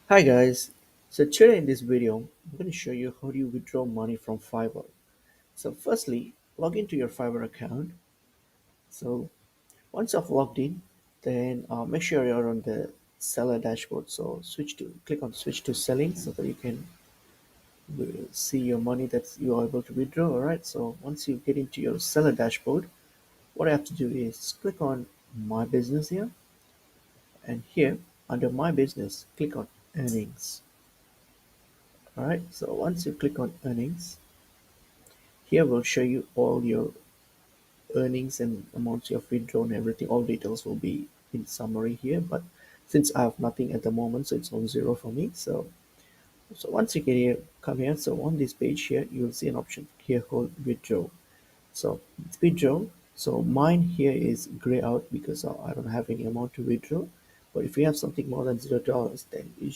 Hi guys, so today in this video I'm going to show you how do you withdraw money from Fiverr. So firstly, log into your Fiverr account. So once you've logged in, then make sure you're on the seller dashboard. So click on switch to selling so that you can see your money that you are able to withdraw. Alright, so once you get into your seller dashboard, what I have to do is click on my business here, and here under my business click on earnings. Alright, so once you click on earnings, here will show you all your earnings and amounts you have withdrawn, everything. All details will be in summary here, but since I have nothing at the moment, so it's on zero for me. So once you get here, come here. So on this page here, you will see an option here called withdraw. So it's withdraw. So mine here is gray out because I don't have any amount to withdraw. But if you have something more than $0, then you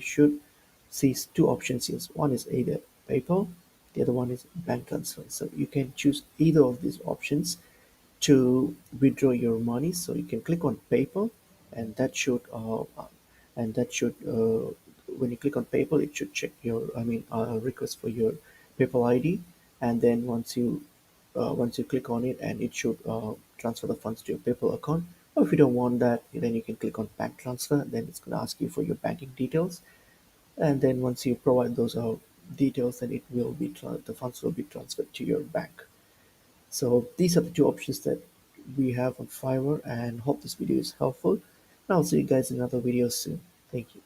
should see two options here. One is either PayPal, the other one is bank transfer. So you can choose either of these options to withdraw your money. So you can click on PayPal, and that should when you click on PayPal, it should check your request for your PayPal ID, and then once you click on it, and it should transfer the funds to your PayPal account. Or if you don't want that, then you can click on bank transfer. Then it's going to ask you for your banking details, and then once you provide those details, then the funds will be transferred to your bank. So these are the two options that we have on Fiverr, and hope this video is helpful. And I'll see you guys in another video soon. Thank you.